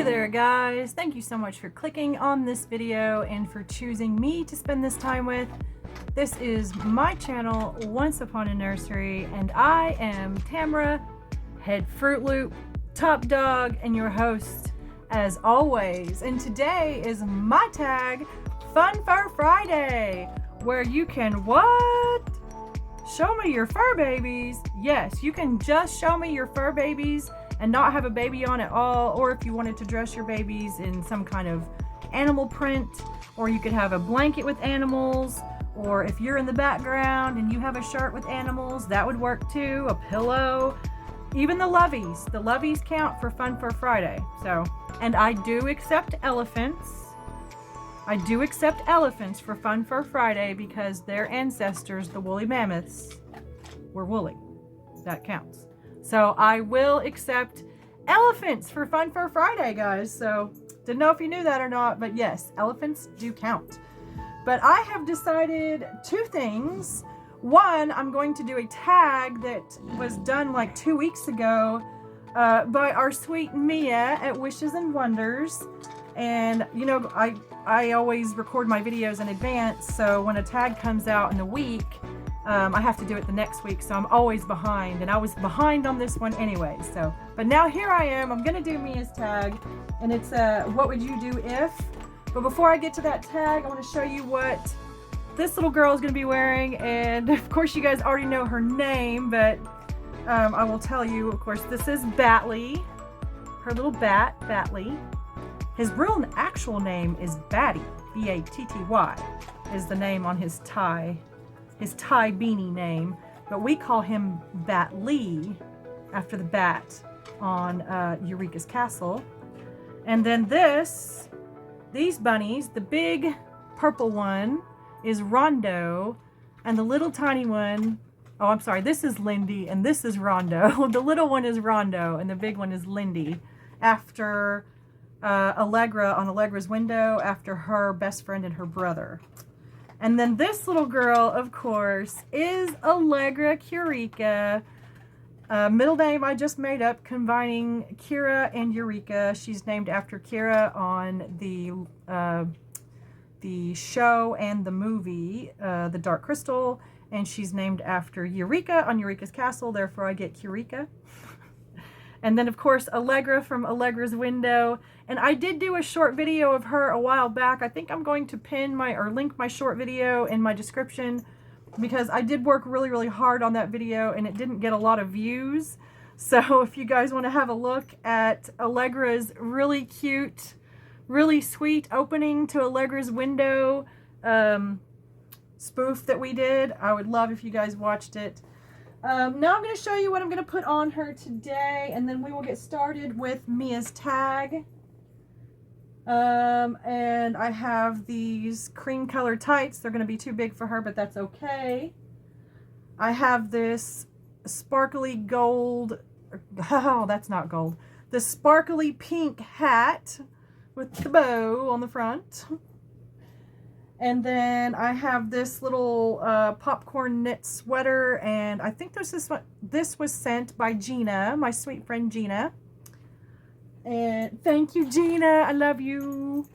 Hey there guys, thank you so much for clicking on this video and for choosing me to spend this time with. This is my channel, Once Upon a Nursery, and I am Tamara, head Fruit Loop, top dog, and your host as always. And today is my tag, Fun Fur Friday, where you can what? Show me your fur babies. Yes, you can just show me your fur babies and not have a baby on at all, or if you wanted to dress your babies in some kind of animal print, or you could have a blanket with animals, or if you're in the background and you have a shirt with animals, that would work too, a pillow, even the loveys count for Fun Fur Friday. So, and I do accept elephants. I do accept elephants for Fun Fur Friday because their ancestors, the woolly mammoths, were woolly. That counts. So I will accept elephants for Fun Fur Friday, guys. So didn't know if you knew that or not, but yes, elephants do count. But I have decided two things. One, I'm going to do a tag that was done like 2 weeks ago by our sweet Mia at Wishes and Wonders. And you know, I always record my videos in advance, so when a tag comes out in a week, I have to do it the next week, so I'm always behind, and I was behind on this one anyway. So, but now here I am. I'm gonna do Mia's tag, and it's what would you do if? But before I get to that tag, I want to show you what this little girl is gonna be wearing, and of course you guys already know her name, but I will tell you. Of course, this is Batley, her little bat, Batley. His real actual name is Batty, B-A-T-T-Y, is the name on his tie beanie name, but we call him Batley after the bat on Eureka's castle. And then these bunnies, the big purple one is Rondo, and the little tiny one, oh I'm sorry, this is Lindy and this is Rondo. The little one is Rondo and the big one is Lindy, after Allegra, on Allegra's window, after her best friend and her brother. And then this little girl, of course, is Allegra Eureka. Middle name I just made up, combining Kira and Eureka. She's named after Kira on the show and the movie, The Dark Crystal, and she's named after Eureka on Eureka's castle, therefore I get Eureka. And then, of course, Allegra from Allegra's window. And I did do a short video of her a while back. I think I'm going to pin or link my short video in my description, because I did work really, really hard on that video and it didn't get a lot of views. So if you guys want to have a look at Allegra's really cute, really sweet opening to Allegra's window spoof that we did, I would love if you guys watched it. Now I'm going to show you what I'm going to put on her today, and then we will get started with Mia's tag. And I have these cream colored tights. They're going to be too big for her, but that's okay. I have this sparkly gold, oh, that's not gold. The sparkly pink hat with the bow on the front. And then I have this little popcorn knit sweater, and I think this was sent by Gina, my sweet friend Gina. And thank you, Gina, I love you.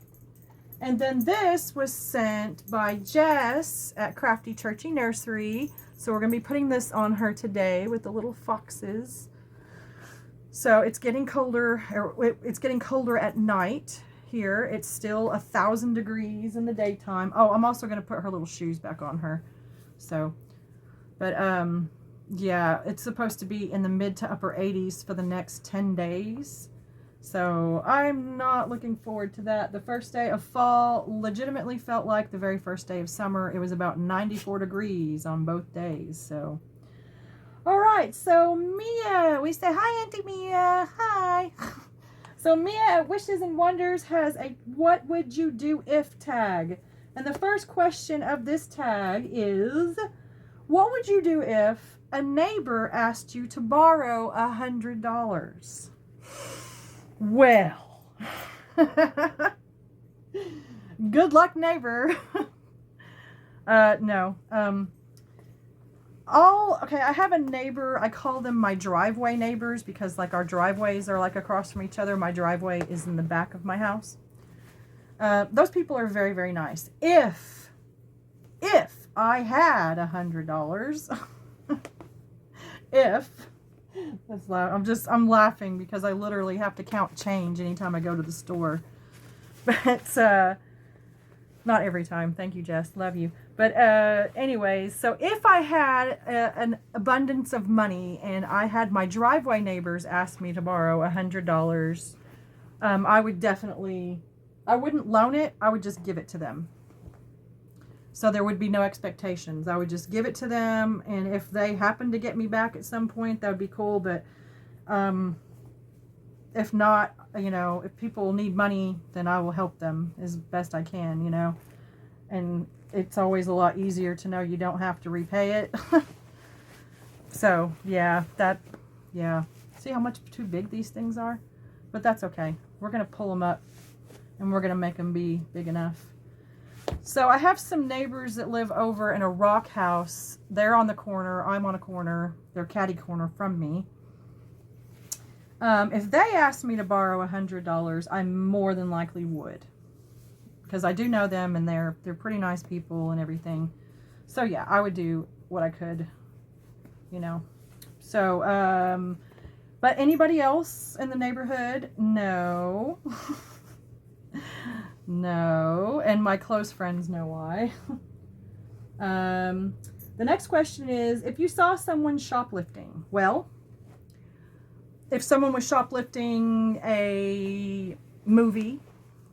And then this was sent by Jess at Crafty Churchy Nursery. So we're going to be putting this on her today with the little foxes. So it's getting colder, it's getting colder at night. Here it's still 1,000 degrees in the daytime. Oh, I'm also going to put her little shoes back on her. So, but yeah, it's supposed to be in the mid to upper 80s for the next 10 days. So I'm not looking forward to that. The first day of fall legitimately felt like the very first day of summer. It was about 94 degrees on both days. So, all right. So Mia, we say hi, Auntie Mia. Hi. So Mia at Wishes and Wonders has a what would you do if tag. And the first question of this tag is, what would you do if a neighbor asked you to borrow $100? Well, good luck, neighbor. No. okay, I have a neighbor, I call them my driveway neighbors because like our driveways are like across from each other. My driveway is in the back of my house. Those people are very, very nice. If I had $100, that's loud. I'm laughing because I literally have to count change anytime I go to the store. But, not every time. Thank you, Jess. Love you. But anyways, so if I had an abundance of money and I had my driveway neighbors ask me to borrow $100, I would definitely, I wouldn't loan it. I would just give it to them. So there would be no expectations. I would just give it to them. And if they happen to get me back at some point, that would be cool. But if not, you know, if people need money, then I will help them as best I can, you know. And it's always a lot easier to know you don't have to repay it. So, yeah, yeah. See how much too big these things are? But that's okay. We're going to pull them up and we're going to make them be big enough. So I have some neighbors that live over in a rock house. They're on the corner. I'm on a corner. They're catty corner from me. If they asked me to borrow $100, I more than likely would. Because I do know them and they're pretty nice people and everything. So yeah, I would do what I could, you know. So, but anybody else in the neighborhood? No. No. And my close friends know why. The next question is, if you saw someone shoplifting, well, if someone was shoplifting a movie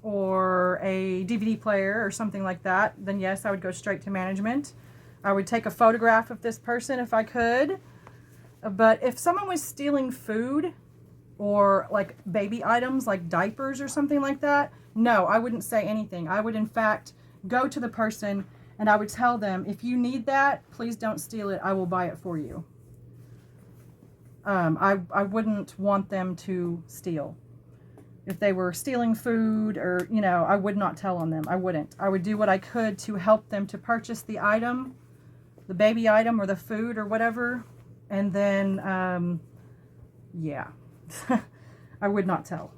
or a DVD player or something like that, then yes, I would go straight to management. I would take a photograph of this person if I could. But if someone was stealing food or like baby items like diapers or something like that, no, I wouldn't say anything. I would in fact go to the person and I would tell them, if you need that, please don't steal it. I will buy it for you. I wouldn't want them to steal. If they were stealing food or, you know, I would not tell on them. I wouldn't. I would do what I could to help them to purchase the item, the baby item or the food or whatever. And then, yeah, I would not tell.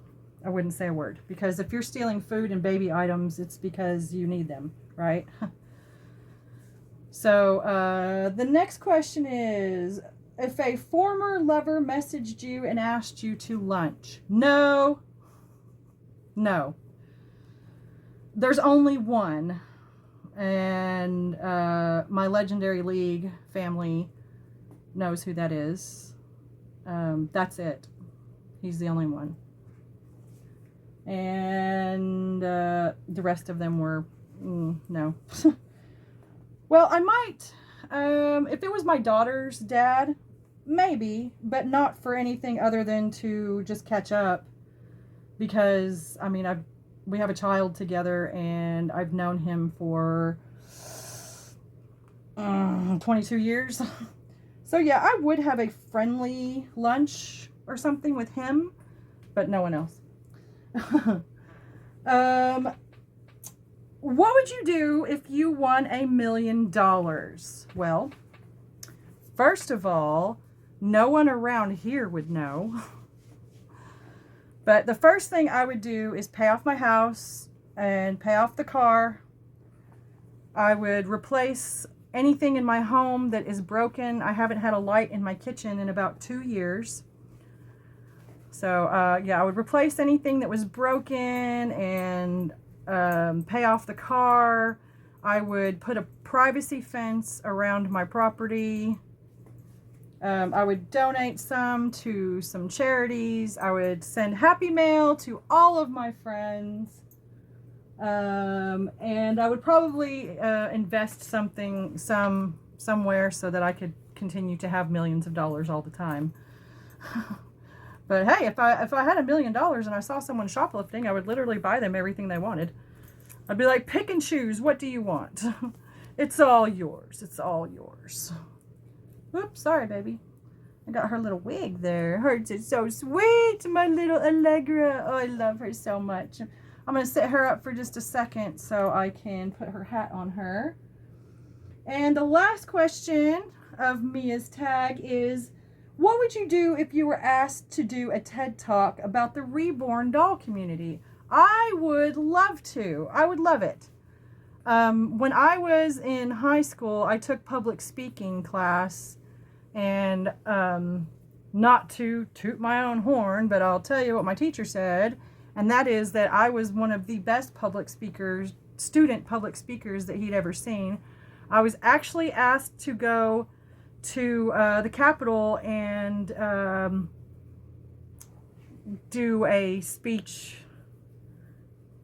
I wouldn't say a word. Because if you're stealing food and baby items, it's because you need them, right? So, the next question is, if a former lover messaged you and asked you to lunch. No. No. There's only one. And my Legendary League family knows who that is. That's it. He's the only one. And the rest of them were, no. Well, I might. If it was my daughter's dad, maybe, but not for anything other than to just catch up. Because, I mean, we have a child together, and I've known him for 22 years. So, yeah, I would have a friendly lunch or something with him, but no one else. What would you do if you won $1 million? Well, first of all, no one around here would know. But the first thing I would do is pay off my house and pay off the car. I would replace anything in my home that is broken. I haven't had a light in my kitchen in about 2 years. So, yeah, I would replace anything that was broken and pay off the car. I would put a privacy fence around my property. I would donate some to some charities. I would send Happy Mail to all of my friends. And I would probably invest somewhere so that I could continue to have millions of dollars all the time. But hey, if I had $1 million and I saw someone shoplifting, I would literally buy them everything they wanted. I'd be like, pick and choose. What do you want? It's all yours. It's all yours. Oops, sorry, baby. I got her little wig there. Hers is so sweet, my little Allegra. Oh, I love her so much. I'm going to set her up for just a second so I can put her hat on her. And the last question, of Mia's tag is, what would you do if you were asked to do a TED Talk about the reborn doll community? I would love to. I would love it. When I was in high school, I took public speaking class, and not to toot my own horn, but I'll tell you what my teacher said, and that is that I was one of the best public speakers, student public speakers that he'd ever seen. I was actually asked to go to the Capitol and do a speech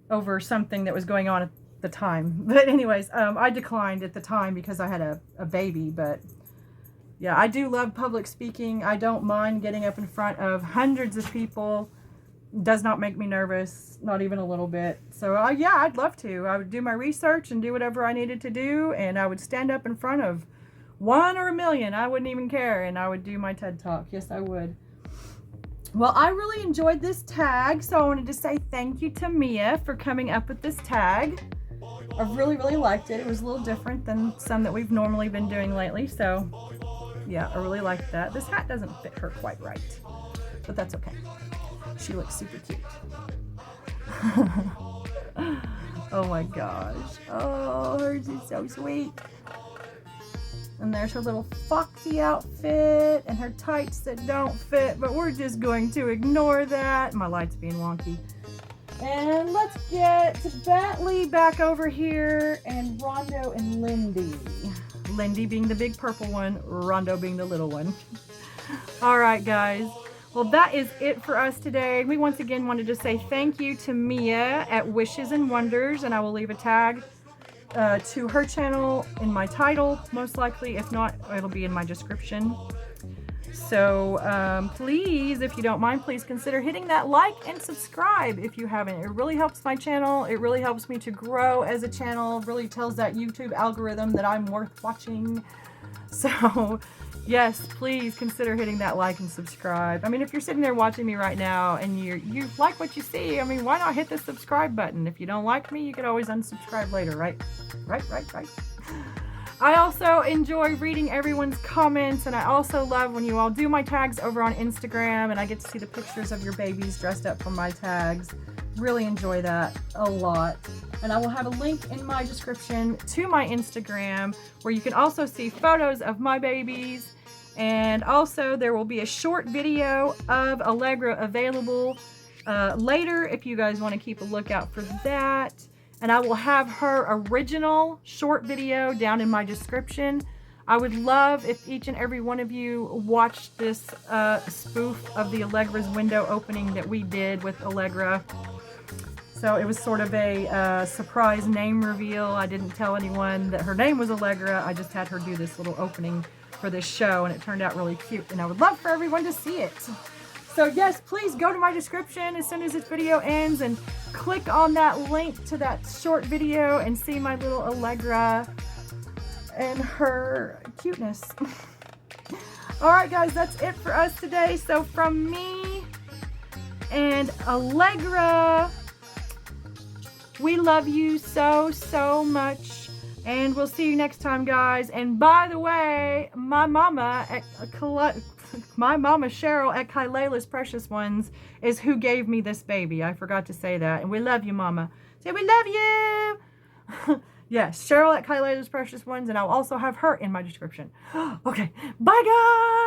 over something that was going on at the time. But anyways, I declined at the time because I had a baby. But yeah, I do love public speaking. I don't mind getting up in front of hundreds of people. Does not make me nervous, not even a little bit. So yeah, I'd love to. I would do my research and do whatever I needed to do, and I would stand up in front of 1 or 1,000,000. I wouldn't even care, and I would do my TED Talk. Yes, I would. Well, I really enjoyed this tag, so I wanted to say thank you to Mia for coming up with this tag. I really, really liked it. It was a little different than some that we've normally been doing lately, so yeah, I really liked that. This hat doesn't fit her quite right, but that's okay. She looks super cute. Oh my gosh. Oh, hers is so sweet. And there's her little foxy outfit and her tights that don't fit, but we're just going to ignore that. My light's being wonky. And let's get Batley back over here, and Rondo and Lindy. Lindy being the big purple one, Rondo being the little one. All right, guys. Well, that is it for us today. We once again wanted to say thank you to Mia at Wishes and Wonders, and I will leave a tag to her channel in my title, most likely. If not, it'll be in my description. So please, if you don't mind, please consider hitting that like and subscribe if you haven't. It really helps my channel. It really helps me to grow as a channel. It really tells that YouTube algorithm that I'm worth watching. So yes, please consider hitting that like and subscribe. I mean, if you're sitting there watching me right now and you like what you see, I mean, why not hit the subscribe button? If you don't like me, you could always unsubscribe later, right? Right. I also enjoy reading everyone's comments, and I also love when you all do my tags over on Instagram and I get to see the pictures of your babies dressed up for my tags. Really enjoy that a lot. And I will have a link in my description to my Instagram where you can also see photos of my babies. And also there will be a short video of Allegra available later if you guys want to keep a lookout for that. And I will have her original short video down in my description. I would love if each and every one of you watched this spoof of the Allegra's window opening that we did with Allegra. So it was sort of a surprise name reveal. I didn't tell anyone that her name was Allegra. I just had her do this little opening for this show, and it turned out really cute. And I would love for everyone to see it. So yes, please go to my description as soon as this video ends and click on that link to that short video and see my little Allegra and her cuteness. All right, guys, that's it for us today. So from me and Allegra, we love you so, so much. And we'll see you next time, guys. And by the way, my mama Cheryl at Kylela's Precious Ones is who gave me this baby. I forgot to say that. And we love you, Mama. Say we love you. Yes, Cheryl at Kylela's Precious Ones, and I'll also have her in my description. Okay, bye, guys.